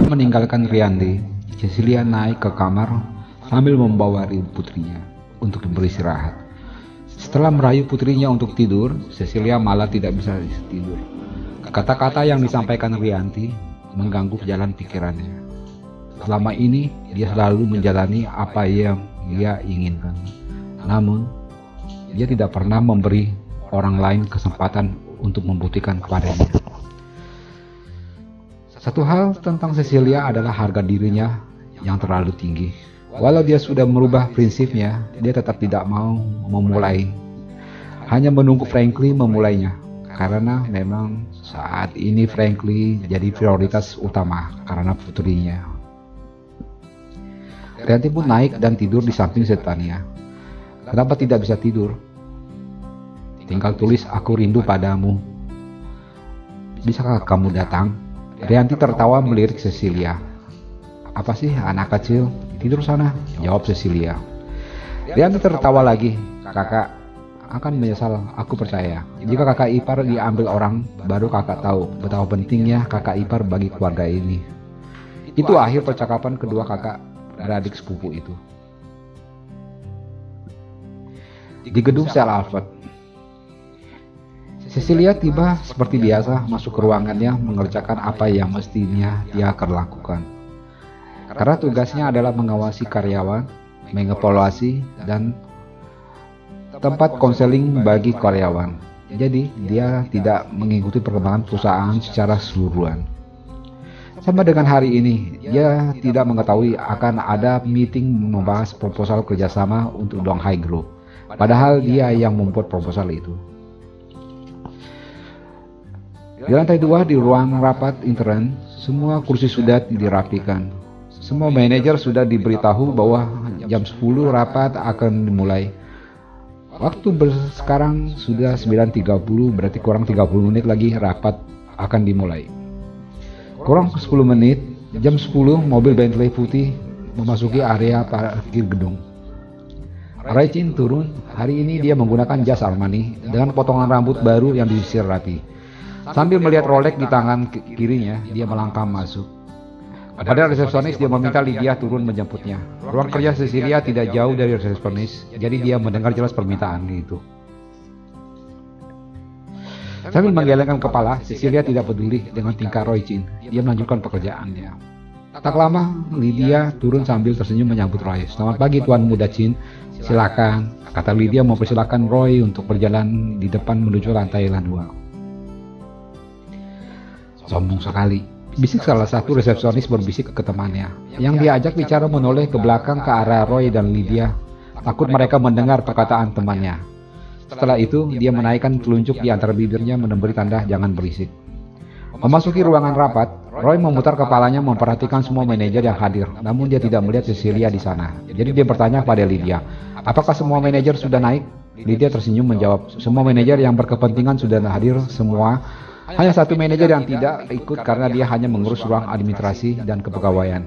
meninggalkan Rianti, Cecilia naik ke kamar sambil membawa putrinya untuk beristirahat. Setelah merayu putrinya untuk tidur, Cecilia malah tidak bisa tidur. Kata-kata yang disampaikan Rianti mengganggu jalan pikirannya. Selama ini dia selalu menjalani apa yang dia inginkan. Namun, dia tidak pernah memberi orang lain kesempatan untuk membuktikan kepadanya. Satu hal tentang Cecilia adalah harga dirinya yang terlalu tinggi. Walau dia sudah merubah prinsipnya, dia tetap tidak mau memulai. Hanya menunggu Frankie memulainya. Karena memang saat ini Frankie jadi prioritas utama karena putrinya. Rianti pun naik dan tidur di samping Setania. Kenapa tidak bisa tidur? Tinggal tulis aku rindu padamu. Bisakah kamu datang? Rianti tertawa melirik Cecilia. Apa sih anak kecil? Tidur sana, jawab Cecilia. Rianti tertawa lagi. Kakak akan menyesal, aku percaya. Jika kakak ipar diambil orang, baru kakak tahu betapa pentingnya kakak ipar bagi keluarga ini. Itu akhir percakapan kedua kakak beradik sepupu itu. Di gedung Sel Alfred, Cecilia tiba seperti biasa masuk ke ruangannya mengerjakan apa yang mestinya dia akan lakukan. Karena tugasnya adalah mengawasi karyawan, mengevaluasi, dan tempat konseling bagi karyawan. Jadi dia tidak mengikuti perkembangan perusahaan secara keseluruhan. Sama dengan hari ini, dia tidak mengetahui akan ada meeting membahas proposal kerjasama untuk Donghai Group. Padahal dia yang membuat proposal itu. Di lantai 2 di ruang rapat intern, semua kursi sudah dirapikan. Semua manajer sudah diberitahu bahwa jam 10 rapat akan dimulai. Waktu sekarang sudah 9.30, berarti kurang 30 menit lagi rapat akan dimulai. Kurang 10 menit, jam 10 mobil Bentley putih memasuki area parkir gedung. Raichin turun, hari ini dia menggunakan jas Armani dengan potongan rambut baru yang disisir rapi. Sambil melihat Rolex di tangan kirinya, dia melangkah masuk. Pada resepsionis, dia meminta Lydia turun menjemputnya. Ruang kerja Cecilia tidak jauh dari resepsionis, jadi dia mendengar jelas permintaan itu. Sambil menggelengkan kepala, Cecilia tidak peduli dengan tingkah Raichin. Dia melanjutkan pekerjaannya. Tak lama, Lydia turun sambil tersenyum menyambut Roy. Selamat pagi Tuan Muda Chin, silakan, kata Lydia mempersilakan Roy untuk berjalan di depan menuju lantai 2. Sombong sekali, bisik salah satu resepsionis berbisik ke temannya. Yang diajak bicara menoleh ke belakang ke arah Roy dan Lydia. Takut mereka mendengar perkataan temannya. Setelah itu, dia menaikkan telunjuk di antara bibirnya memberi tanda jangan berisik. Memasuki ruangan rapat, Roy memutar kepalanya memperhatikan semua manajer yang hadir. Namun dia tidak melihat Cecilia di sana. Jadi dia bertanya pada Lydia, apakah semua manajer sudah naik? Lydia tersenyum menjawab, semua manajer yang berkepentingan sudah hadir semua. Hanya satu manajer yang tidak ikut karena dia hanya mengurus ruang administrasi dan kepegawaian.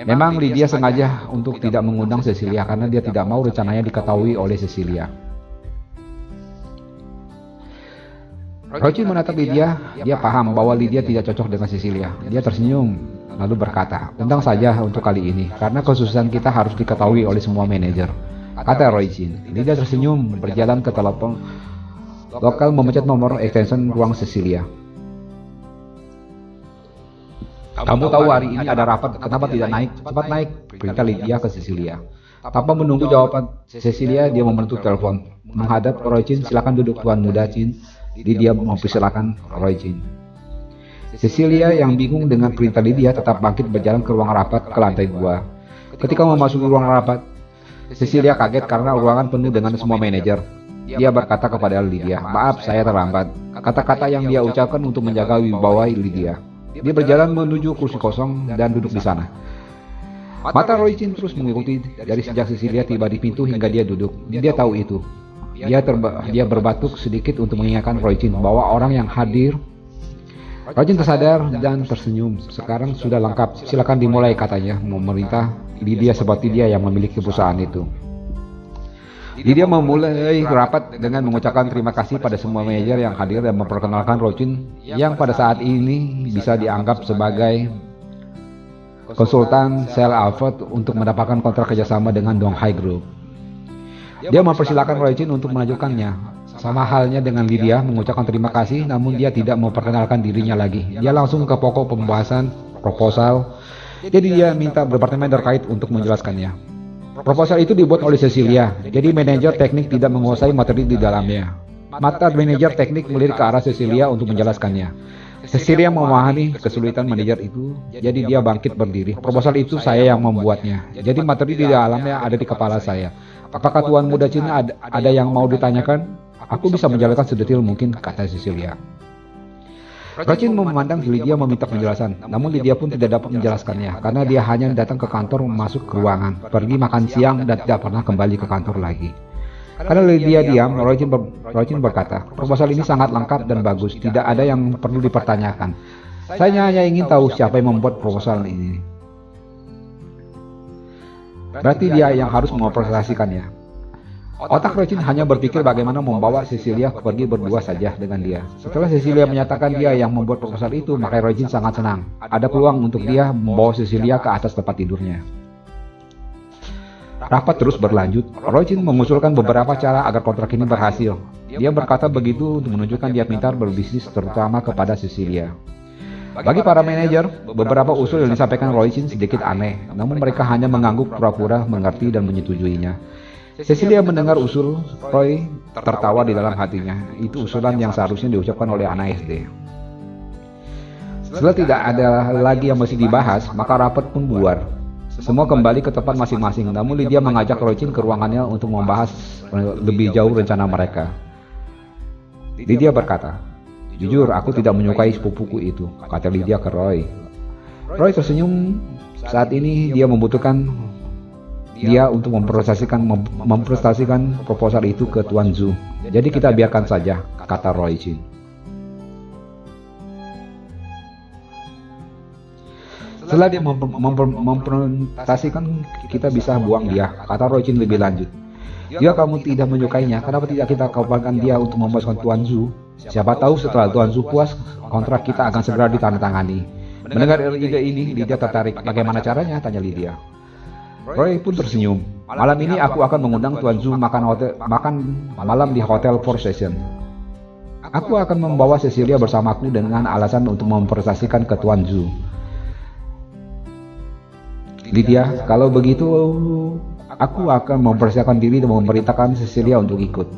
Memang Lydia sengaja untuk tidak mengundang Cecilia karena dia tidak mau rencananya diketahui oleh Cecilia. Raichin menatap Lydia, dia paham bahwa Lydia tidak cocok dengan Cecilia. Dia tersenyum, lalu berkata, undang saja untuk kali ini, karena kekhususan kita harus diketahui oleh semua manajer, kata Raichin. Lydia tersenyum, berjalan ke telepon lokal memencet nomor extension ruang Cecilia. Kamu tahu hari ini ada rapat, kenapa tidak naik? Cepat naik, perintah Lydia ke Cecilia. Tanpa menunggu jawaban Cecilia, dia membentuk telepon. Menghadap Raichin, silakan duduk Tuan Muda Chin. Lydia mempersilakan Raichin. Cecilia yang bingung dengan perintah Lydia tetap bangkit berjalan ke ruang rapat ke lantai 2. Ketika memasuki ruang rapat, Cecilia kaget karena ruangan penuh dengan semua manajer. Dia berkata kepada Lydia, maaf saya terlambat. Kata-kata yang dia ucapkan untuk menjaga wibawa Lydia. Dia berjalan menuju kursi kosong dan duduk di sana. Mata Raichin terus mengikuti dari sejak Cecilia tiba di pintu hingga dia duduk. Dia tahu itu. Dia berbatuk sedikit untuk mengingatkan Raichin bahwa orang yang hadir. Raichin tersadar dan tersenyum. Sekarang sudah lengkap, silakan dimulai katanya, memerintah Lydia seperti dia yang memiliki perusahaan itu. Lydia memulai rapat dengan mengucapkan terima kasih pada semua manajer yang hadir dan memperkenalkan Raichin yang pada saat ini bisa dianggap sebagai konsultan Sel Alfred untuk mendapatkan kontrak kerjasama dengan Donghai Group. Dia mempersilahkan Roy Chin untuk melanjutkannya. Sama halnya dengan Lydia mengucapkan terima kasih, namun dia tidak memperkenalkan dirinya lagi. Dia langsung ke pokok pembahasan proposal. Jadi dia minta departemen terkait untuk menjelaskannya. Proposal itu dibuat oleh Cecilia, jadi manajer teknik tidak menguasai materi di dalamnya. Mata manajer teknik melirik ke arah Cecilia untuk menjelaskannya. Cecilia memahami kesulitan manajer itu, jadi dia bangkit berdiri. Proposal itu saya yang membuatnya, jadi materi di dalamnya ada di kepala saya. Apakah Tuan Muda Cina ada yang mau ditanyakan? Aku bisa menjelaskan sedetail mungkin, kata Cecilia. Roy Chin memandang Lydia meminta penjelasan, namun Lydia pun tidak dapat menjelaskannya, karena dia hanya datang ke kantor, masuk ke ruangan, pergi makan siang, dan tidak pernah kembali ke kantor lagi. Karena Lydia diam, Roy Chin berkata, proposal ini sangat lengkap dan bagus, tidak ada yang perlu dipertanyakan. Saya hanya ingin tahu siapa yang membuat proposal ini. Berarti dia yang harus mempresentasikannya. Otak Roy Chin hanya berpikir bagaimana membawa Cecilia pergi berdua saja dengan dia. Setelah Cecilia menyatakan dia yang membuat proposal itu, maka Roy Chin sangat senang. Ada peluang untuk dia membawa Cecilia ke atas tempat tidurnya. Rapat terus berlanjut. Roy Chin mengusulkan beberapa cara agar kontrak ini berhasil. Dia berkata begitu untuk menunjukkan dia pintar berbisnis, terutama kepada Cecilia. Bagi para manajer, beberapa usul yang disampaikan Roy Chin sedikit aneh, namun mereka hanya mengangguk pura-pura mengerti dan menyetujuinya. Cecilia mendengar usul Roy tertawa di dalam hatinya. Itu usulan yang seharusnya diucapkan oleh anak SD. Setelah tidak ada lagi yang mesti dibahas, maka rapat pun bubar. Semua kembali ke tempat masing-masing, namun Lydia mengajak Roy Chin ke ruangannya untuk membahas lebih jauh rencana mereka. Lydia berkata, "Jujur, aku tidak menyukai sepupuku itu," kata Lydia ke Roy. Roy tersenyum. Saat ini dia membutuhkan dia untuk mempresentasikan proposal itu ke Tuan Zhu. Jadi kita biarkan saja, kata Roy Chin. Setelah dia mempresentasikan, kita bisa buang dia, kata Roy Chin lebih lanjut. Jika kamu tidak menyukainya, kenapa tidak kita kabarkan dia untuk memuaskan Tuan Zhu? Siapa tahu setelah Tuan Zhu puas, kontrak kita akan segera ditandatangani. Mendengar ide ini, Lydia tertarik. Bagaimana caranya? Tanya Lydia. Roy pun tersenyum. Malam ini aku akan mengundang Tuan Zhu makan malam di Hotel Four Seasons. Aku akan membawa Cecilia bersamaku dengan alasan untuk mempresentasikan ke Tuan Zhu. Lydia, kalau begitu aku akan mempersiapkan diri dan memerintahkan Cecilia untuk ikut,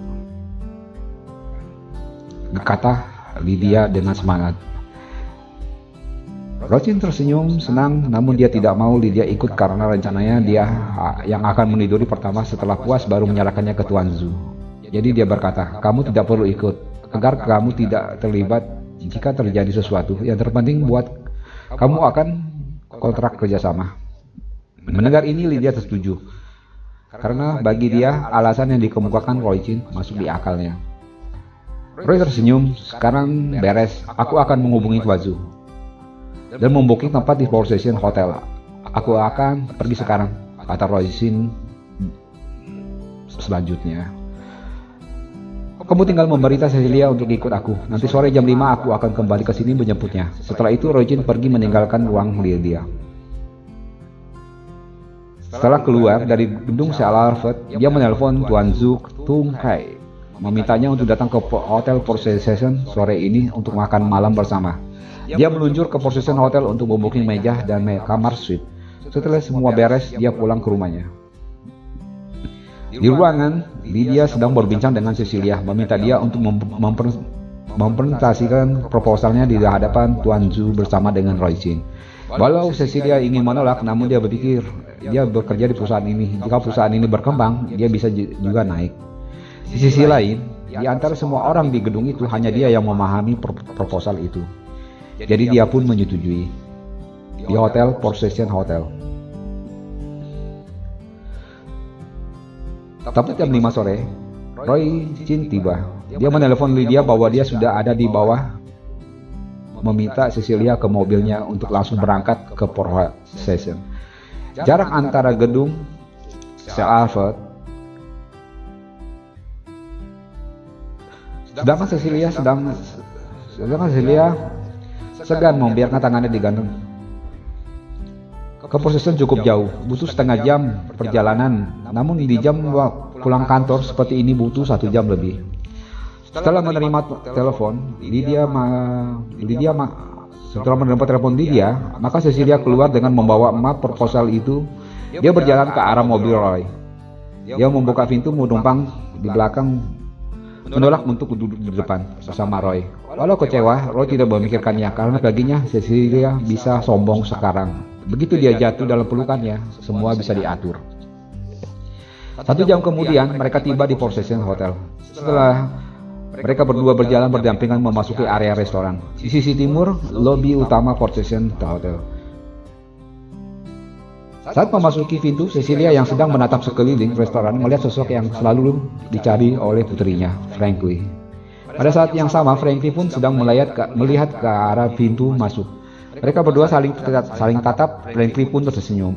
kata Lydia dengan semangat. Roy Chin tersenyum senang, namun dia tidak mau Lydia ikut karena rencananya dia yang akan meniduri pertama setelah puas baru menyerahkannya ke Tuan Zhu. Jadi dia berkata, kamu tidak perlu ikut, agar kamu tidak terlibat jika terjadi sesuatu. Yang terpenting buat kamu akan kontrak kerjasama. Mendengar ini Lydia setuju, karena bagi dia alasan yang dikemukakan Roy Chin masuk di akalnya. Roy tersenyum, sekarang beres, aku akan menghubungi Tuan Zhu dan membooking tempat di Four Seasons Hotel. Aku akan pergi sekarang, kata Roy Chin selanjutnya. Kamu tinggal memberitahu Cecilia untuk ikut aku. Nanti sore jam 5 aku akan kembali ke sini menjemputnya. Setelah itu Roy Chin pergi meninggalkan ruang Lydia. Setelah keluar dari gedung Sel Alfred, dia menelpon Tuan Zhu Tung Hai, memintanya untuk datang ke Hotel Four Seasons sore ini untuk makan malam bersama. Dia meluncur ke Four Seasons Hotel untuk membooking meja dan kamar suite. Setelah semua beres, dia pulang ke rumahnya. Di ruangan, Lydia sedang berbincang dengan Cecilia, meminta dia untuk mempresentasikan proposalnya di hadapan Tuan Zhu bersama dengan Roy Chin. Walau Cecilia ingin menolak, namun dia berpikir dia bekerja di perusahaan ini. Jika perusahaan ini berkembang, dia bisa juga naik. Di sisi lain, di antara semua orang di gedung itu, hanya dia yang memahami proposal itu. Jadi dia pun menyetujui. Di Hotel Four Seasons Hotel. Tepat jam 5 sore, Roy Chin tiba. Dia menelpon Lydia bahwa dia sudah ada di bawah, meminta Cecilia ke mobilnya untuk langsung berangkat ke Four Seasons. Jarak antara gedung Sel Alfred sedangkan Cecilia segan membiarkan tangannya digantung Ke Possession cukup jauh, butuh setengah jam perjalanan. Namun di jam pulang kantor seperti ini butuh 1 jam lebih. Setelah menerima telepon, setelah menerima telepon Lydia, maka Cecilia keluar dengan membawa map proposal itu. Dia berjalan ke arah mobil Roy. Dia membuka pintu, menumpang di belakang, menolak untuk duduk di depan bersama Roy. Walau kecewa, Roy tidak memikirkannya karena baginya Cecilia bisa sombong sekarang. Begitu dia jatuh dalam pelukannya, semua bisa diatur. 1 jam kemudian, mereka tiba di Possession Hotel. Setelah mereka berdua berjalan berdampingan memasuki area restoran. Di sisi timur, lobi utama Possession Hotel. Saat memasuki pintu, Cecilia yang sedang menatap sekeliling restoran melihat sosok yang selalu dicari oleh putrinya, Franklin. Pada saat yang sama, Franklin pun sedang melihat ke arah pintu masuk. Mereka berdua saling tatap. Franklin pun tersenyum.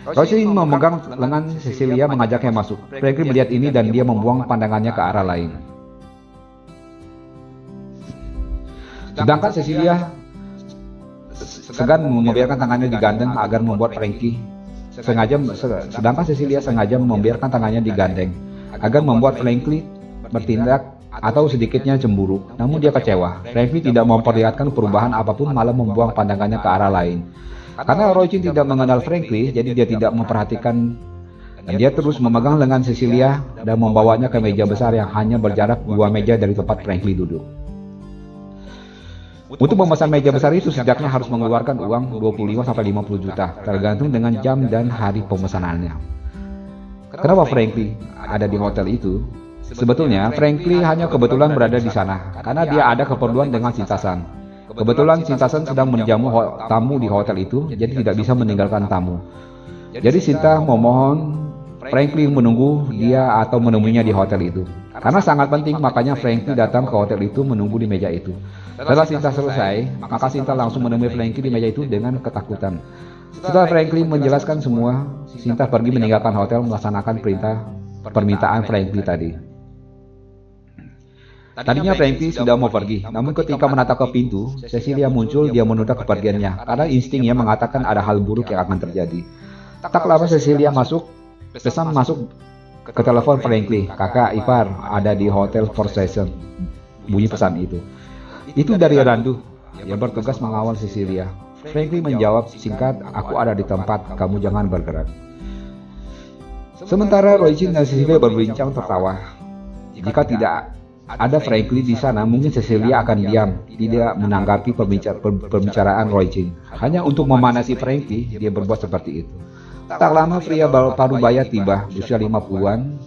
Roy memegang lengan Cecilia mengajaknya masuk. Franklin melihat ini dan dia membuang pandangannya ke arah lain. Sedangkan Cecilia segan membiarkan tangannya digandeng agar membuat Franklin sengaja membiarkan tangannya digandeng agar membuat Franklin bertindak atau sedikitnya cemburu. Namun dia kecewa. Franklin tidak memperlihatkan perubahan apapun, malah membuang pandangannya ke arah lain. Karena Roy tidak mengenal Franklin, jadi dia tidak memperhatikan dan dia terus memegang lengan Cecilia dan membawanya ke meja besar yang hanya berjarak 2 meja dari tempat Franklin duduk. Untuk memesan meja besar itu setidaknya harus mengeluarkan uang 25-50 juta, tergantung dengan jam dan hari pemesanannya. Kenapa Franklin ada di hotel itu? Sebetulnya Franklin hanya kebetulan berada di sana karena dia ada keperluan dengan Shinta-san. Kebetulan Shinta-san sedang menjamu tamu di hotel itu, jadi tidak bisa meninggalkan tamu. Jadi Shinta memohon Franklin menunggu dia atau menemuinya di hotel itu. Karena sangat penting, makanya Franklin datang ke hotel itu menunggu di meja itu. Setelah Shinta selesai, maka Shinta langsung menemui Franklin di meja itu dengan ketakutan. Setelah Franklin menjelaskan semua, Shinta pergi meninggalkan hotel melaksanakan permintaan Franklin tadi. Tadinya Franklin sudah mau pergi, namun ketika menatap ke pintu, Cecilia muncul. Dia menunda kepergiannya karena instingnya mengatakan ada hal buruk yang akan terjadi. Tak lama Cecilia pesan masuk ke telepon Franklin. Kakak ipar ada di hotel Possession, bunyi pesan itu. Itu dari Randu yang bertugas mengawal Cecilia. Franklin menjawab singkat, aku ada di tempat, kamu jangan bergerak. Sementara Roy dan Cecilia berbincang tertawa. Jika tidak ada Franklin di sana, mungkin Cecilia akan diam, tidak menanggapi pembicaraan Roy. Hanya untuk memanasi Franklin, dia berbuat seperti itu. Tak lama pria parubaya tiba, usia 50-an.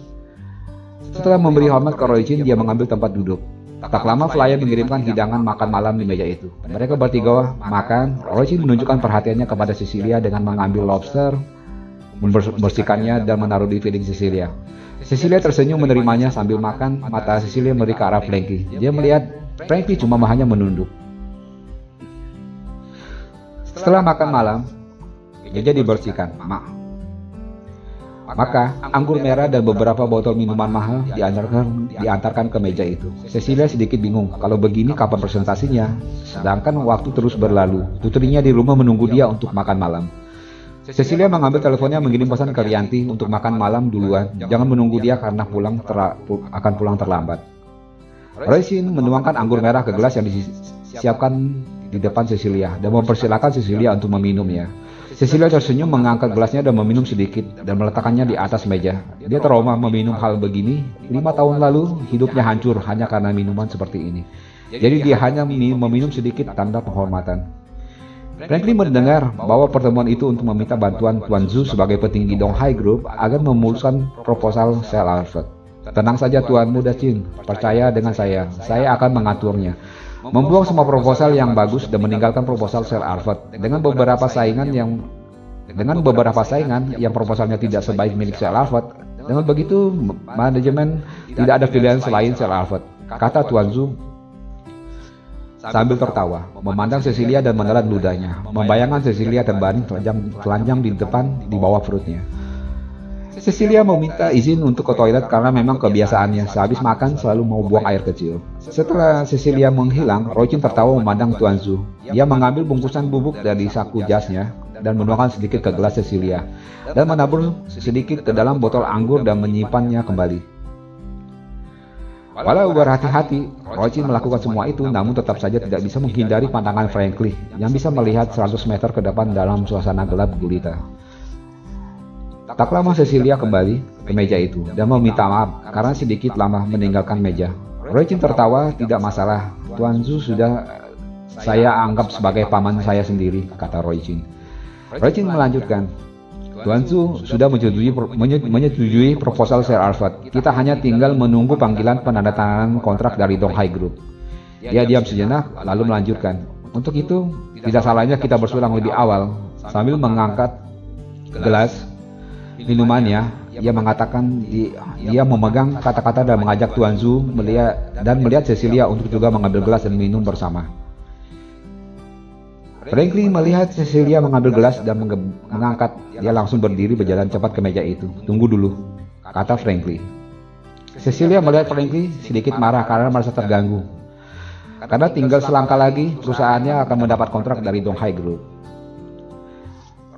Setelah memberi hormat ke Roy, dia mengambil tempat duduk. Tak lama Flyer mengirimkan hidangan makan malam di meja itu. Mereka bertiga makan. Roy menunjukkan perhatiannya kepada Cecilia dengan mengambil lobster, membersihkannya dan menaruh di piring Cecilia. Cecilia tersenyum menerimanya sambil makan. Mata Cecilia melirik ke arah Franklin. Dia melihat Franklin cuma hanya menunduk. Setelah makan malam, meja dibersihkan. Maka anggur merah dan beberapa botol minuman mahal diantarkan ke meja itu. Cecilia sedikit bingung, kalau begini kapan presentasinya? Sedangkan waktu terus berlalu. Putrinya di rumah menunggu dia untuk makan malam. Cecilia mengambil teleponnya mengirim pesan ke Rianti untuk makan malam duluan. Jangan menunggu dia karena akan pulang terlambat. Roy menuangkan anggur merah ke gelas yang disiapkan di depan Cecilia dan mempersilahkan Cecilia untuk meminumnya. Cecilia tersenyum mengangkat gelasnya dan meminum sedikit dan meletakkannya di atas meja. Dia trauma meminum hal begini. 5 tahun lalu hidupnya hancur hanya karena minuman seperti ini. Jadi dia hanya meminum sedikit tanda penghormatan. Franklin mendengar bahwa pertemuan itu untuk meminta bantuan Tuan Zhu sebagai petinggi Donghai Group agar memuluskan proposal Sel Alfred. Tenang saja Tuan Muda Chin, percaya dengan saya akan mengaturnya. Membuang semua proposal yang bagus dan meninggalkan proposal Sel Alfred dengan beberapa saingan yang proposalnya tidak sebaik milik Sel Alfred. Dengan begitu, manajemen tidak ada pilihan selain Sel Alfred, kata Tuan Zhu sambil tertawa, memandang Cecilia dan menelan ludahnya. Membayangkan Cecilia terbaring telanjang di bawah perutnya. Cecilia meminta izin untuk ke toilet karena memang kebiasaannya sehabis makan selalu mau buang air kecil. Setelah Cecilia menghilang, Roy tertawa memandang Tuan Zhu. Dia mengambil bungkusan bubuk dari saku jasnya dan menuangkan sedikit ke gelas Cecilia, dan menabur sedikit ke dalam botol anggur dan menyimpannya kembali. Walau berhati-hati, Roy Chin melakukan semua itu, namun tetap saja tidak bisa menghindari pandangan Franklin yang bisa melihat 100 meter ke depan dalam suasana gelap gulita. Tak lama Cecilia kembali ke meja itu dan meminta maaf karena sedikit lama meninggalkan meja. Roy Chin tertawa, "Tidak masalah, Tuan Zhu sudah saya anggap sebagai paman saya sendiri," kata Roy Chin. Roy Chin melanjutkan, "Tuan Zhu sudah menyetujui proposal Sir Alfred. Kita hanya tinggal menunggu panggilan penandatanganan kontrak dari Donghai Group." Dia diam sejenak lalu melanjutkan, "Untuk itu tidak salahnya kita bersulang lebih awal." Sambil mengangkat gelas minumannya, ia mengatakan dia memegang kata-kata dan mengajak Tuan Zhu melihat Cecilia untuk juga mengambil gelas dan minum bersama. Franklin melihat Cecilia mengambil gelas dan mengangkat. Dia langsung berdiri berjalan cepat ke meja itu. "Tunggu dulu," kata Franklin. Cecilia melihat Franklin sedikit marah karena merasa terganggu. Karena tinggal selangkah lagi perusahaannya akan mendapat kontrak dari Donghai Group.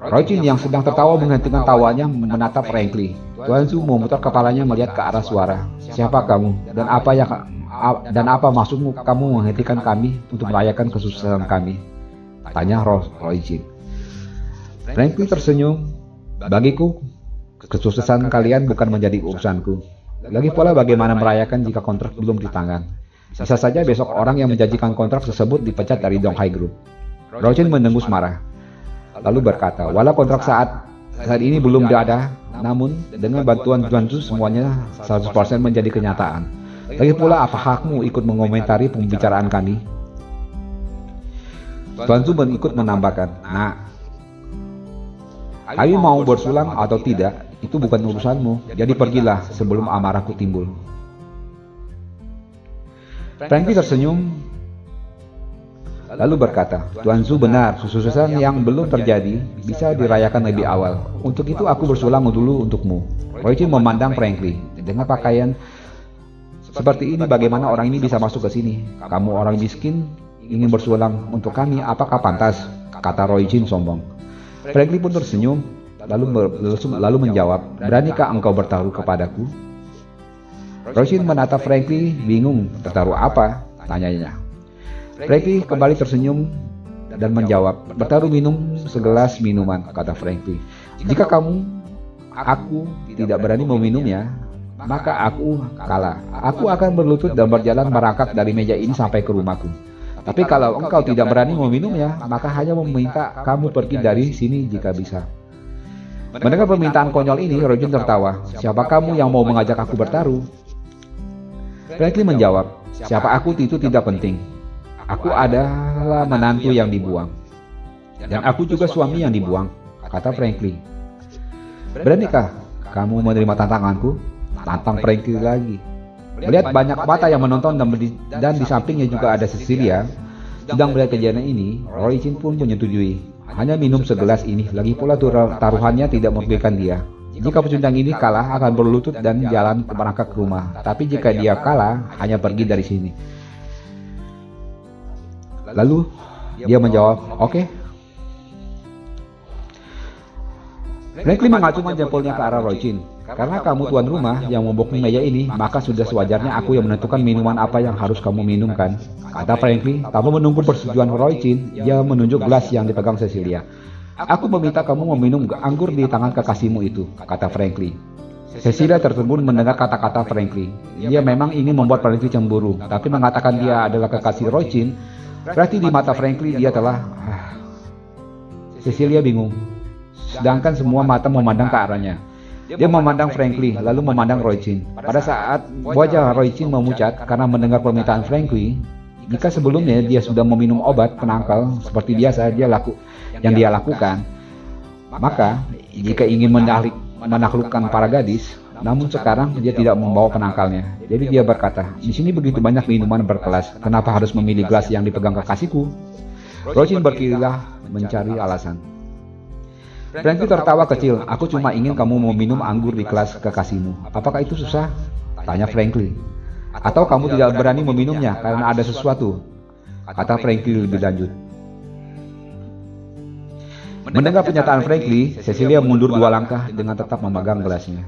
Roy Chin yang sedang tertawa menghentikan tawanya menatap Franklin. Tuan Zhu memutar kepalanya melihat ke arah suara. "Siapa kamu? Dan apa maksudmu kamu menghentikan kami untuk merayakan kesuksesan kami?" tanya Roy Chin. Franklin tersenyum. "Bagiku, kesuksesan kalian bukan menjadi urusanku. Lagi pula bagaimana merayakan jika kontrak belum di tangan? Bisa saja besok orang yang menjanjikan kontrak tersebut dipecat dari Donghai Group." Roy Chin mendengus marah, lalu berkata, "Walau kontrak saat ini belum ada, namun dengan bantuan Tuan Zhu semuanya 100% menjadi kenyataan. Lagi pula apa hakmu ikut mengomentari pembicaraan kami?" Tuan Zhu ikut menambahkan, "Nah, kami mau bersulang atau tidak, itu bukan urusanmu. Jadi pergilah sebelum amarahku timbul." Franklin tersenyum lalu berkata, "Tuan Zhu benar, kesuksesan yang belum terjadi bisa dirayakan lebih awal. Untuk itu aku bersulang dulu untukmu." Roy Chin memandang Franklin. "Dengan pakaian seperti ini bagaimana orang ini bisa masuk ke sini? Kamu orang miskin ingin bersulang untuk kami, apakah pantas?" kata Roy Chin sombong. Franklin pun tersenyum lalu menjawab, "Beranikah engkau bertaruh kepadaku?" Roy Chin menatap Franklin bingung. "Bertaruh apa?" tanyanya. Franklin kembali tersenyum dan menjawab, "Bertaruh minum segelas minuman," kata Franklin. "Jika aku tidak berani meminumnya, maka aku kalah. Aku akan berlutut dan berjalan merangkak dari meja ini sampai ke rumahku. Tapi kalau engkau tidak berani meminumnya, maka hanya meminta kamu pergi dari sini jika bisa." Mendengar permintaan konyol ini, Roy Chin tertawa. "Siapa kamu yang mau mengajak aku bertaruh?" Franklin menjawab, "Siapa aku itu tidak penting. Aku adalah menantu yang dibuang. Dan aku juga suami yang dibuang," kata Franklin. "Beranikah kamu menerima tantanganku?" tantang Franklin lagi. Melihat banyak mata yang menonton dan di sampingnya juga ada Cecilia sedang melihat kejadian ini, Roy Chin pun menyetujui. Hanya minum segelas ini, lagi pula taruhannya tidak merugikan dia. Jika pecundang ini kalah akan berlutut dan jalan merangkak ke rumah. Tapi jika dia kalah, hanya pergi dari sini. Lalu dia menjawab, "Oke." Franklin mengacungkan jempolnya ke arah Roy Chin. "Karena kamu tuan rumah yang membooking meja ini, maka sudah sewajarnya aku yang menentukan minuman apa yang harus kamu minumkan," kata Franklin. Tanpa menunggu persetujuan Roy Chin, dia menunjuk gelas yang dipegang Cecilia. "Aku meminta kamu meminum anggur di tangan kekasihmu itu," kata Franklin. Cecilia tertegun mendengar kata-kata Franklin. Dia memang ingin membuat Franklin cemburu, tapi mengatakan dia adalah kekasih Roy Chin, berarti di mata Franklin dia telah... Cecilia bingung, sedangkan semua mata memandang ke arahnya. Dia memandang Franklin, lalu memandang Roy Chin. Pada saat wajah Roy Chin memucat karena mendengar permintaan Franklin, jika sebelumnya dia sudah meminum obat penangkal seperti biasa dia lakukan, maka jika ingin menaklukkan para gadis, namun sekarang dia tidak membawa penangkalnya. Jadi dia berkata, "Di sini begitu banyak minuman berkelas, kenapa harus memilih gelas yang dipegang kekasihku?" Roy Chin berkilah mencari alasan. Franklin tertawa kecil. "Aku cuma ingin kamu meminum anggur di kelas kekasihmu. Apakah itu susah?" tanya Franklin. "Atau kamu tidak berani meminumnya karena ada sesuatu?" kata Franklin lebih lanjut. Mendengar pernyataan Frankly, Cecilia mundur 2 langkah dengan tetap memegang gelasnya.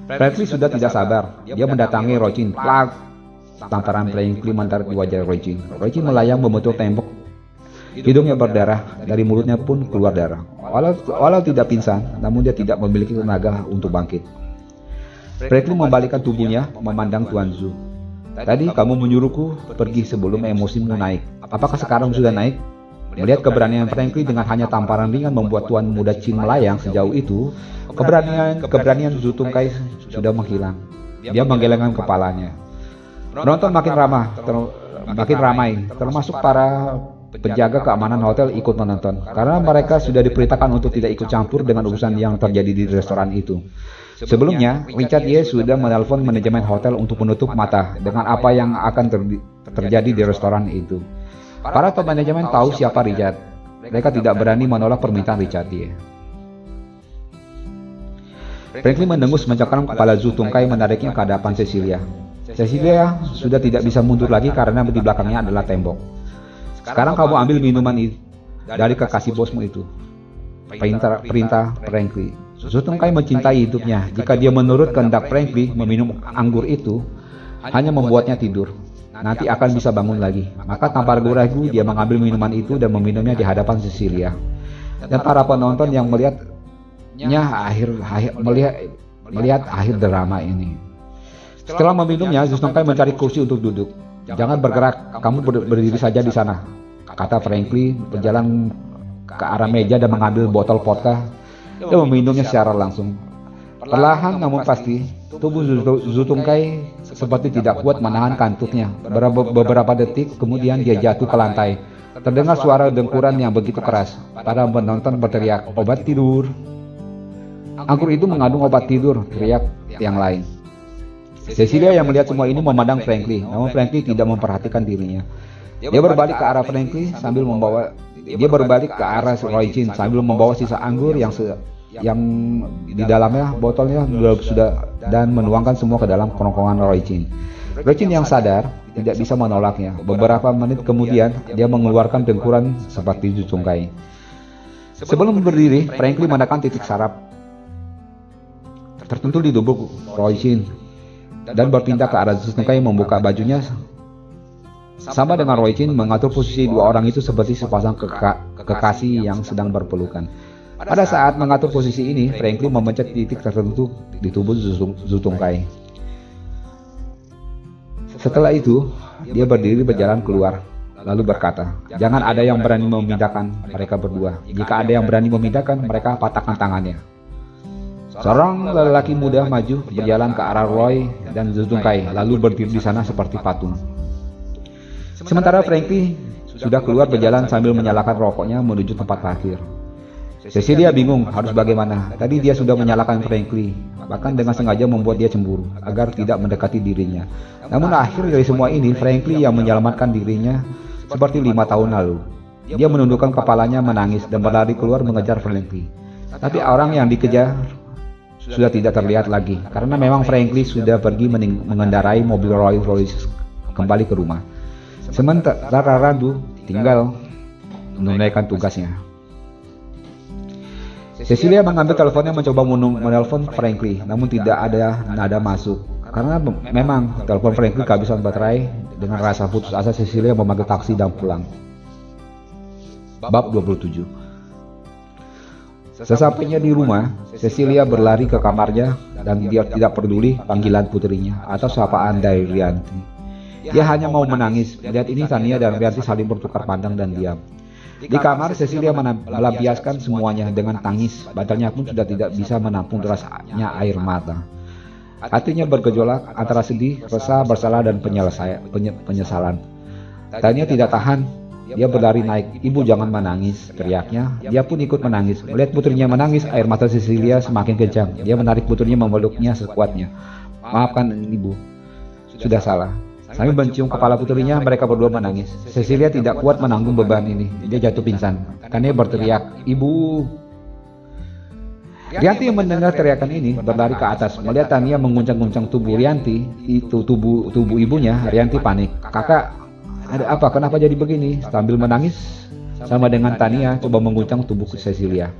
Frankly sudah tidak sabar. Dia mendatangi Roy Chin. Plak! Tamparan Frankly mendarat di wajah Roy Chin. Roy Chin melayang membentuk tembok. Hidungnya berdarah, dari mulutnya pun keluar darah. Walau tidak pingsan, namun dia tidak memiliki tenaga untuk bangkit. Frankly membalikkan tubuhnya, memandang Tuan Zhu. Tadi kamu menyuruhku pergi sebelum emosimu naik. Apakah sekarang sudah naik? Melihat keberanian Frankly dengan hanya tamparan ringan membuat Tuan Muda Qin melayang sejauh itu, keberanian Zhu Tungkai sudah menghilang. Dia menggelengkan kepalanya. Penonton makin ramai, termasuk para penjaga keamanan hotel ikut menonton, karena mereka sudah diperintahkan untuk tidak ikut campur dengan urusan yang terjadi di restoran itu. Sebelumnya, Richard Ye sudah menelpon manajemen hotel untuk menutup mata dengan apa yang akan terjadi di restoran itu. Para top manajemen tahu siapa Richard. Mereka tidak berani menolak permintaan Richard Ye. Frankly mendengus mencengkeram kepala Zhu Tungkai menariknya ke hadapan Cecilia. Cecilia sudah tidak bisa mundur lagi karena di belakangnya adalah tembok. Sekarang kamu ambil minuman itu dari kekasih bosmu itu. Perintah Frankly. Zhu Tungkai mencintai hidupnya. Jika dia menurut kehendak Frankly, meminum anggur itu hanya membuatnya tidur. Nanti akan bisa bangun lagi. Maka tanpa ragu-ragu dia mengambil minuman itu dan meminumnya di hadapan Cecilia. Dan para penonton yang melihat akhir drama ini. Setelah meminumnya, Zhu Tungkai mencari kursi untuk duduk. Jangan bergerak, kamu berdiri saja di sana, kata Frankly berjalan ke arah meja dan mengambil botol vodka dan meminumnya secara langsung. Perlahan namun pasti, tubuh Zhu Tungkai seperti tidak kuat menahan kantuknya. Beberapa detik kemudian dia jatuh ke lantai. Terdengar suara dengkuran yang begitu keras. Para penonton berteriak, "Obat tidur!" Anggur itu mengandung obat tidur, teriak yang lain. Cecilia yang melihat semua ini memandang Frankly, namun Frankly tidak memperhatikan dirinya. Dia berbalik ke arah Frankly sambil membawa Roy Chin sambil membawa sisa anggur yang di dalamnya botolnya sudah dan menuangkan semua ke dalam kerongkongan Roy Chin. Roy Chin yang sadar tidak bisa menolaknya. Beberapa menit kemudian dia mengeluarkan dengkuran seperti Zhu Tungkai. Sebelum berdiri, Frankly menekan titik saraf tertentu di tubuh Roy Chin dan berpindah ke arah Zhu Tungkai membuka bajunya. Sama dengan Roy Chin mengatur posisi dua orang itu seperti sepasang kekasih yang sedang berpelukan. Pada saat mengatur posisi ini, Frankly memencet titik tertentu di tubuh Zhu Tungkai. Setelah itu, dia berdiri berjalan keluar, lalu berkata, "Jangan ada yang berani memindahkan mereka berdua. Jika ada yang berani memindahkan, mereka patahkan tangannya." Seorang lelaki muda maju berjalan ke arah Roy dan Zhu Tungkai, lalu berdiri di sana seperti patung. Sementara Frankly sudah keluar berjalan sambil menyalakan rokoknya menuju tempat parkir. Cecilia bingung harus bagaimana. Tadi dia sudah menyalahkan Frankly, bahkan dengan sengaja membuat dia cemburu agar tidak mendekati dirinya. Namun akhir dari semua ini, Frankly yang menyelamatkan dirinya seperti 5 tahun lalu. Dia menundukkan kepalanya menangis dan berlari keluar mengejar Frankly. Tapi orang yang dikejar sudah tidak terlihat lagi karena memang Frankly sudah pergi mengendarai mobil Rolls Royce kembali ke rumah. Sementara Randu tinggal menunaikan tugasnya. Cecilia mengambil teleponnya mencoba menelpon Frankly, namun tidak ada nada masuk. Karena memang telepon Frankly kehabisan baterai. Dengan rasa putus asa, Cecilia memanggil taksi dan pulang. Bab 27. Sesampainya di rumah, Cecilia berlari ke kamarnya dan dia tidak peduli panggilan putrinya atau sapaan dari Rianti. Dia hanya mau menangis. Melihat ini, Tania dan Rianti saling bertukar pandang dan diam. Di kamar, Cecilia melampiaskan semuanya dengan tangis. Badannya pun sudah tidak bisa menampung derasnya air mata. Hatinya bergejolak antara sedih, resah, bersalah, dan penyesalan. Tania tidak tahan. Dia berlari naik. "Ibu, jangan menangis," teriaknya. Dia pun ikut menangis. Melihat putrinya menangis, air mata Cecilia semakin kencang. Dia menarik putrinya memeluknya sekuatnya. "Maafkan ibu, sudah salah." Sambil mencium kepala putrinya, mereka berdua menangis. Cecilia tidak kuat menanggung beban ini. Dia jatuh pingsan. Tania berteriak, "Ibu!" Rianti yang mendengar teriakan ini berlari ke atas. Melihat Tania mengguncang-guncang tubuh Rianti, itu tubuh ibunya, Rianti panik. "Kakak, ada apa? Kenapa jadi begini?" Sambil menangis, sama dengan Tania coba mengguncang tubuh Cecilia.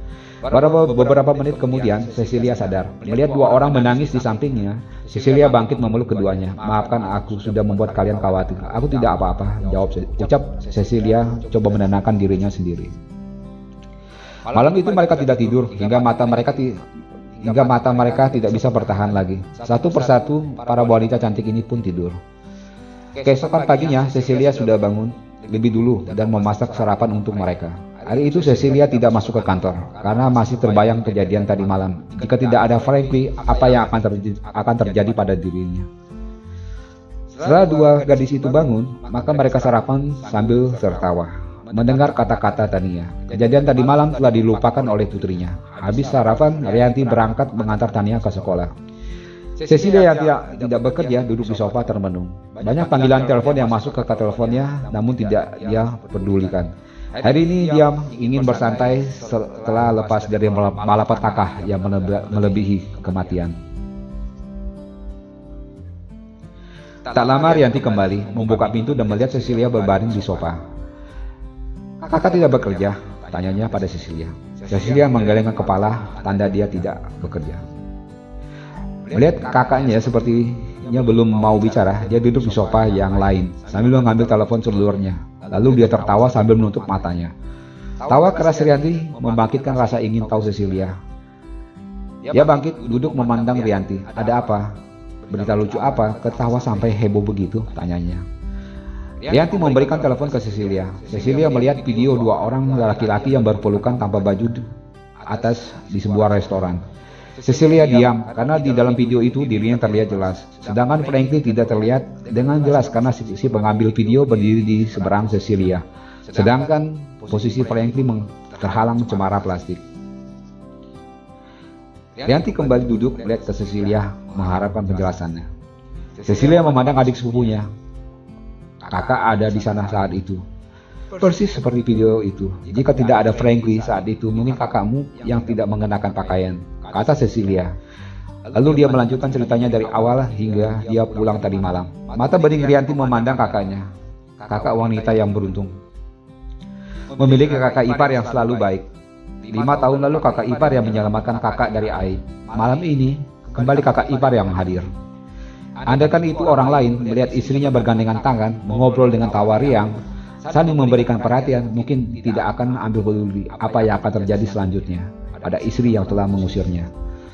Beberapa menit kemudian, Cecilia sadar. Melihat dua orang menangis di sampingnya, Cecilia bangkit memeluk keduanya. "Maafkan aku sudah membuat kalian khawatir." "Aku tidak apa-apa," ucap Cecilia coba menenangkan dirinya sendiri. Malam itu mereka tidak tidur hingga mata mereka tidak bisa bertahan lagi. Satu persatu, para wanita cantik ini pun tidur. Keesokan paginya, Cecilia sudah bangun lebih dulu dan memasak sarapan untuk mereka. Hari itu Cecilia tidak masuk ke kantor karena masih terbayang kejadian tadi malam. Jika tidak ada Frankie, apa yang akan terjadi pada dirinya? Setelah dua gadis itu bangun, maka mereka sarapan sambil tertawa, mendengar kata-kata Tania. Kejadian tadi malam telah dilupakan oleh putrinya. Habis sarapan, Rianti berangkat mengantar Tania ke sekolah. Cecilia yang tidak bekerja duduk di sofa termenung. Banyak panggilan telepon yang masuk ke teleponnya, namun tidak dia pedulikan. Hari ini dia ingin bersantai setelah lepas dari malapetaka yang melebihi kematian. Tak lama Rianti kembali, membuka pintu dan melihat Cecilia berbaring di sofa. "Kakak tidak bekerja?" tanyanya pada Cecilia. Cecilia menggelengkan kepala, tanda dia tidak bekerja. Melihat kakaknya sepertinya belum mau bicara, dia duduk di sofa yang lain sambil mengambil telepon seluruhnya. Lalu dia tertawa sambil menutup matanya. Tawa keras Rianti membangkitkan rasa ingin tahu Cecilia. Dia bangkit duduk memandang Rianti. "Ada apa? Berita lucu apa? Ketawa sampai heboh begitu?" tanyanya. Rianti memberikan telepon ke Cecilia. Cecilia melihat video dua orang laki-laki yang berpelukan tanpa baju atas di sebuah restoran. Cecilia diam karena di dalam video itu dirinya terlihat jelas, sedangkan Frankie tidak terlihat dengan jelas karena si pengambil video berdiri di seberang Cecilia, sedangkan posisi Frankie terhalang cemara plastik. Rianti kembali duduk melihat ke Cecilia mengharapkan penjelasannya. Cecilia memandang adik sepupunya. "Kakak ada di sana saat itu. Persis seperti video itu. Jika tidak ada Frankie saat itu, mungkin kakakmu yang tidak mengenakan pakaian," kata Cecilia. Lalu dia melanjutkan ceritanya dari awal hingga dia pulang tadi malam. Mata bening Rianti memandang kakaknya. Kakak wanita yang beruntung, memiliki kakak ipar yang selalu baik. 5 tahun lalu kakak ipar yang menyelamatkan kakak dari aib. Malam ini kembali kakak ipar yang hadir. Andaikan itu orang lain melihat istrinya bergandengan tangan, mengobrol dengan tawa riang, saling memberikan perhatian, mungkin tidak akan ambil peduli apa yang akan terjadi selanjutnya pada istri yang telah mengusirnya.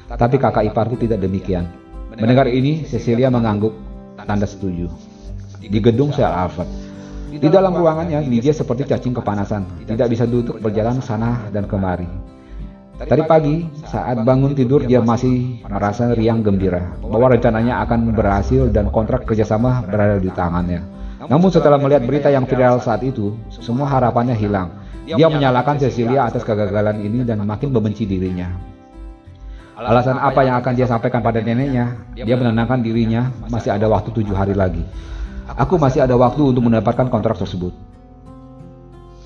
Tapi kakak iparku tidak demikian. Mendengar ini, Cecilia mengangguk tanda setuju. Di gedung Sir Alfred, di dalam ruangannya, Lydia seperti cacing kepanasan, tidak bisa duduk berjalan sana dan kemari. Tadi pagi, saat bangun tidur, dia masih merasa riang gembira bahwa rencananya akan berhasil dan kontrak kerjasama berada di tangannya. Namun setelah melihat berita yang viral saat itu, semua harapannya hilang. Dia menyalahkan Cecilia atas kegagalan ini dan makin membenci dirinya. Alasan apa yang akan dia sampaikan pada neneknya? Dia menenangkan dirinya, masih ada waktu 7 hari lagi. Aku masih ada waktu untuk mendapatkan kontrak tersebut.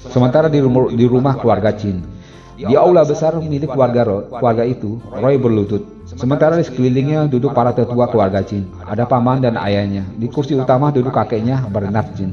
Sementara di rumah keluarga Chin, di aula besar milik keluarga itu, Roy berlutut. Sementara di sekelilingnya duduk para tetua keluarga Chin. Ada paman dan ayahnya. Di kursi utama duduk kakeknya, Bernard Chin.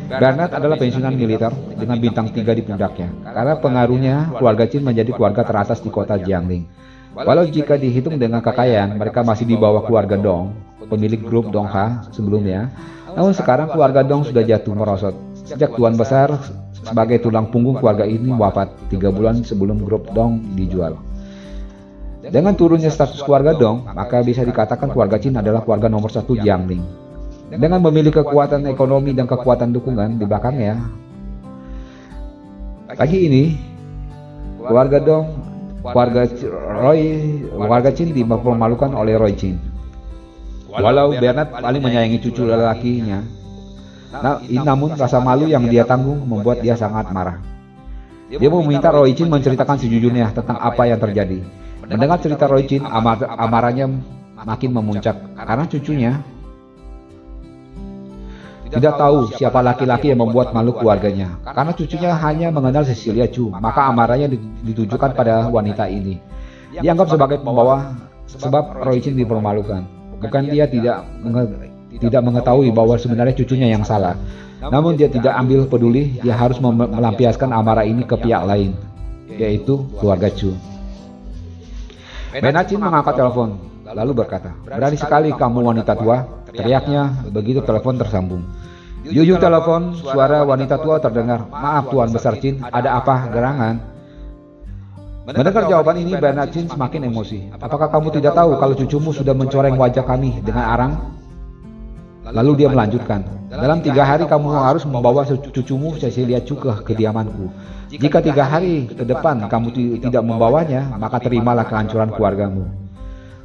Bernard adalah pensiunan militer dengan bintang 3 di pundaknya. Karena pengaruhnya, keluarga Chin menjadi keluarga teratas di kota Jiangling. Walau jika dihitung dengan kekayaan, mereka masih di bawah keluarga Dong, pemilik grup Dongha sebelumnya. Namun sekarang keluarga Dong sudah jatuh merosot. Sejak tuan besar sebagai tulang punggung keluarga ini wafat 3 bulan sebelum grup Dong dijual. Dengan turunnya status keluarga Dong, maka bisa dikatakan keluarga Chin adalah keluarga nomor 1 Jiangling. Dengan memiliki kekuatan ekonomi dan kekuatan dukungan di belakangnya. Pagi ini, keluarga Dong, keluarga Chin dipermalukan oleh Roy Chin. Walau Bernard paling menyayangi cucu lelakinya, namun rasa malu yang dia tanggung membuat dia sangat marah. Dia meminta Roy Chin menceritakan sejujurnya tentang apa yang terjadi. Mendengar cerita Roy Chin, amarahnya makin memuncak karena cucunya tidak tahu siapa laki-laki yang membuat malu keluarganya. Karena cucunya hanya mengenal Cecilia Chu, maka amarahnya ditujukan pada wanita ini. Dianggap sebagai pembawa sebab Roy Chin dipermalukan. Bukan dia tidak tidak mengetahui bahwa sebenarnya cucunya yang salah. Namun dia tidak ambil peduli, dia harus melampiaskan amarah ini ke pihak lain, yaitu keluarga Chu. Bernard Chin mengangkat telepon, lalu berkata, "Berani sekali kamu wanita tua," teriaknya begitu telepon tersambung. Di ujung telepon, suara wanita tua terdengar, "Maaf Tuan Besar Chin, ada apa gerangan?" Mendengar jawaban ini, Bernard Chin semakin emosi. "Apakah kamu tidak tahu kalau cucumu sudah mencoreng wajah kami dengan arang?" Lalu dia melanjutkan, "Dalam 3 hari kamu harus membawa cucumu Cecilia Chu ke kediamanku. Jika 3 hari ke depan kamu tidak membawanya, maka terimalah kehancuran keluargamu."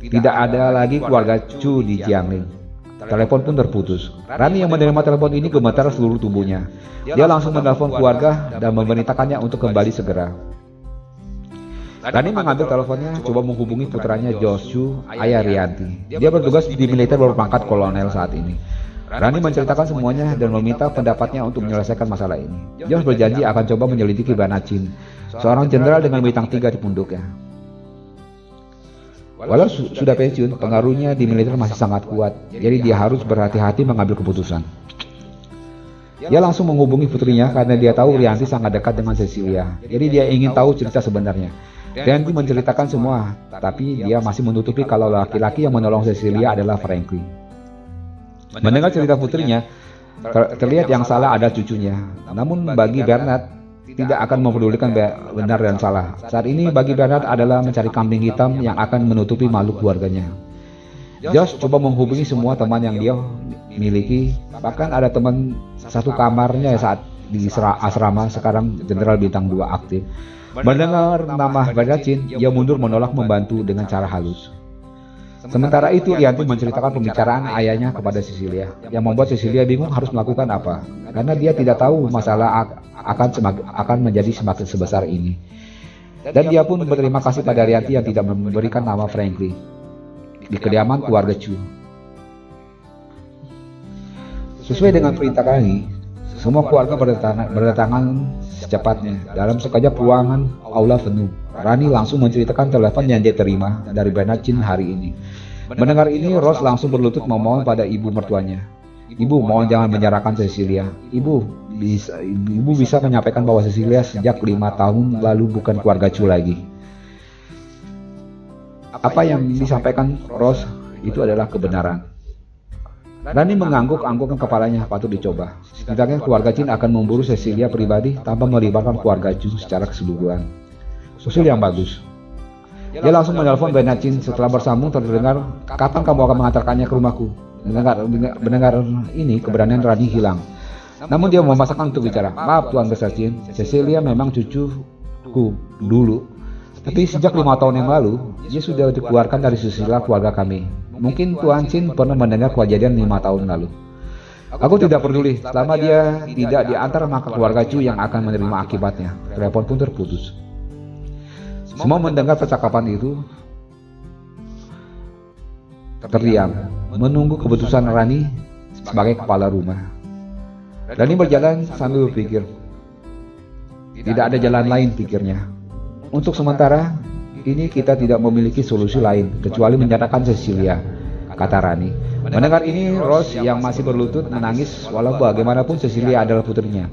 Tidak ada lagi keluarga Chu di Jiangling. Telepon pun terputus. Rani yang menerima telepon ini gemetar seluruh tubuhnya. Dia langsung menelpon keluarga dan memerintahkannya untuk kembali segera. Rani mengambil teleponnya, coba menghubungi putranya Josh Chu, ayah Rianti. Dia bertugas di militer berpangkat kolonel saat ini. Rani menceritakan semuanya dan meminta pendapatnya untuk menyelesaikan masalah ini. Josh berjanji akan coba menyelidiki Bernard Chin, seorang jenderal dengan bintang 3 di punduknya. Walau sudah pensiun, pengaruhnya di militer masih sangat kuat, jadi dia harus berhati-hati mengambil keputusan. Dia langsung menghubungi putrinya karena dia tahu Rianti sangat dekat dengan Cecilia, jadi dia ingin tahu cerita sebenarnya. Rianti menceritakan semua, tapi dia masih menutupi kalau laki-laki yang menolong Cecilia adalah Franklin. Mendengar cerita putrinya, terlihat yang salah ada cucunya. Namun bagi Bernard, tidak akan mempedulikan benar dan salah. Saat ini bagi Bernard adalah mencari kambing hitam yang akan menutupi malu keluarganya. Josh coba menghubungi semua teman yang dia miliki, bahkan ada teman satu kamarnya saat di asrama sekarang Jenderal Bintang 2 aktif. Mendengar nama Bernard Chin, dia mundur menolak membantu dengan cara halus. Sementara itu, Rianti menceritakan pembicaraan ayahnya kepada Cecilia, yang membuat Cecilia bingung harus melakukan apa, karena dia tidak tahu masalah akan menjadi semakin sebesar ini. Dan dia pun berterima kasih pada Rianti yang tidak memberikan nama Franklin di kediaman keluarga Chu. Sesuai dengan perintah kami, semua keluarga berdatangan secepatnya. Dalam sekejap ruangan aula penuh. Rani langsung menceritakan telepon yang dia terima dari Bernard Chin hari ini. Mendengar ini, Rose langsung berlutut memohon pada ibu mertuanya. "Ibu, mohon jangan menyerahkan Cecilia. Ibu bisa menyampaikan bahwa Cecilia sejak 5 tahun lalu bukan keluarga Chu lagi." Apa yang disampaikan Rose itu adalah kebenaran. Rani mengangguk-anggukkan kepalanya, patut dicoba. Setidaknya keluarga Chin akan memburu Cecilia pribadi tanpa melibatkan keluarga Chu secara keseluruhan. Usul yang bagus. Dia langsung menelpon Bernard Chin. Setelah bersambung terdengar, "Kapan kamu akan mengantarkannya ke rumahku?" Mendengar ini, keberanian Rani hilang. Namun dia memaksakan untuk bicara. "Maaf Tuan Besar Chin, Cecilia memang cucuku dulu. Tapi sejak 5 tahun yang lalu, dia sudah dikeluarkan dari silsilah keluarga kami. Mungkin Tuan Chin pernah mendengar kejadian 5 tahun lalu. Aku tidak peduli, selama dia tidak diantar maka keluarga Chu yang akan menerima akibatnya." Telepon pun terputus. Semua mendengar percakapan itu terdiam, menunggu keputusan Rani sebagai kepala rumah. Rani berjalan sambil berpikir. Tidak ada jalan lain, pikirnya. Untuk sementara ini kita tidak memiliki solusi lain kecuali menyerahkan Cecilia, kata Rani. Mendengar ini, Rose yang masih berlutut menangis walau bagaimanapun Cecilia adalah putrinya.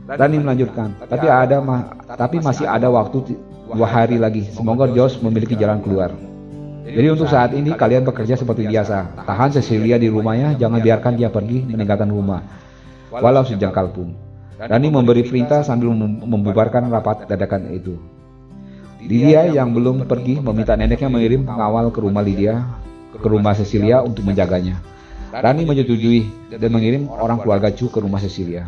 Rani melanjutkan, tapi masih ada waktu 2 hari lagi. Semoga Josh memiliki jalan keluar. Jadi untuk saat ini kalian bekerja seperti biasa. Tahan Cecilia di rumahnya, jangan biarkan dia pergi meninggalkan rumah, walau sejengkal pun. Rani memberi perintah sambil membubarkan rapat dadakan itu. Lydia yang belum pergi meminta neneknya mengirim pengawal ke rumah Cecilia untuk menjaganya. Rani menyetujui dan mengirim orang keluarga Chu ke rumah Cecilia.